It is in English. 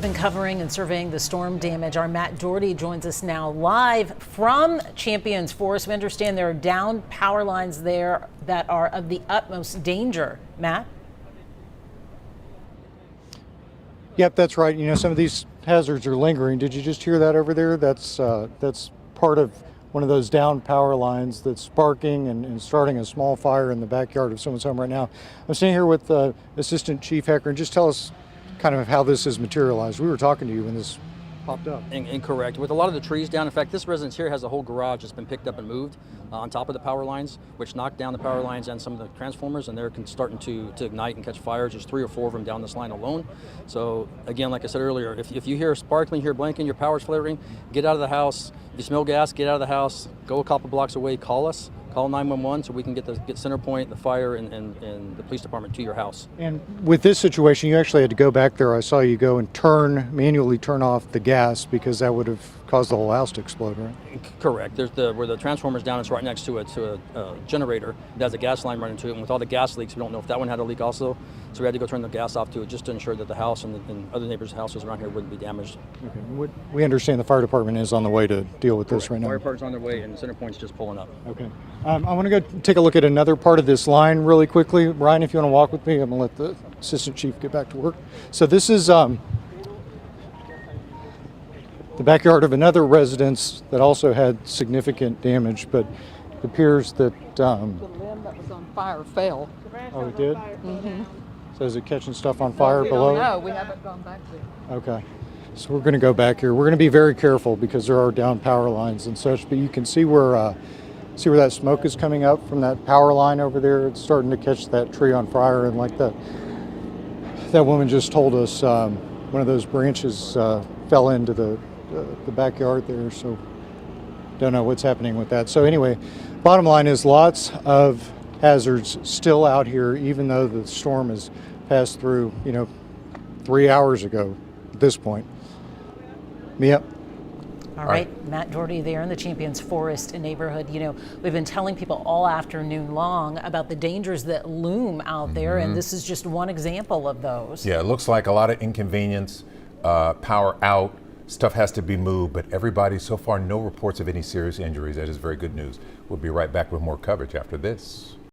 Been covering and surveying the storm damage. Our Matt Doherty joins us now live from Champions Forest. We understand there are downed power lines there that are of the utmost danger. Matt? Yep, that's right. You know, some of these hazards are lingering. Did you just hear that over there? That's part of one of those downed power lines that's sparking and starting a small fire in the backyard of someone's home right now. I'm sitting here with Assistant Chief Hecker, and just tell us kind of how this has materialized. We were talking to you when this popped up. Incorrect. With a lot of the trees down, in fact, this residence here has a whole garage that's been picked up and moved on top of the power lines, which knocked down the power lines and some of the transformers, and they're starting to ignite and catch fires. There's 3 or 4 of them down this line alone. So again, like I said earlier, if you hear sparkling, hear blinking, your power's flaring, get out of the house. If you smell gas, get out of the house. Go a couple blocks away, call us. Call 911 so we can get Centerpoint, the fire, and the police department to your house. And with this situation, you actually had to go back there. I saw you go and manually turn off the gas because that would have caused the whole house to explode, right? Correct. There's where the transformer's down, it's right next to a generator that has a gas line running to it. And with all the gas leaks, we don't know if that one had a leak also. So we had to go turn the gas off to it just to ensure that the house and other neighbors' houses around here wouldn't be damaged. Okay. We understand the fire department is on the way to deal with this right now. Fire department's on their way and Centerpoint's just pulling up. Okay. I want to go take a look at another part of this line really quickly. Ryan, if you want to walk with me, I'm going to let the assistant chief get back to work. So this is the backyard of another residence that also had significant damage, but it appears that... the limb that was on fire fell. Oh, it did? Mm-hmm. So is it catching stuff on fire below? No, we haven't gone back there. Okay. So we're going to go back here. We're going to be very careful because there are down power lines and such, but you can see where that smoke is coming up from that power line over there. It's starting to catch that tree on fire, and like that woman just told us, one of those branches fell into the backyard there, so don't know what's happening with that. So anyway, bottom line is lots of hazards still out here, even though the storm has passed through, 3 hours ago at this point. Mia? All right, Matt Doherty there in the Champions Forest neighborhood. We've been telling people all afternoon long about the dangers that loom out there, and this is just one example of those. Yeah, it looks like a lot of inconvenience, power out, stuff has to be moved, but everybody, so far, no reports of any serious injuries. That is very good news. We'll be right back with more coverage after this.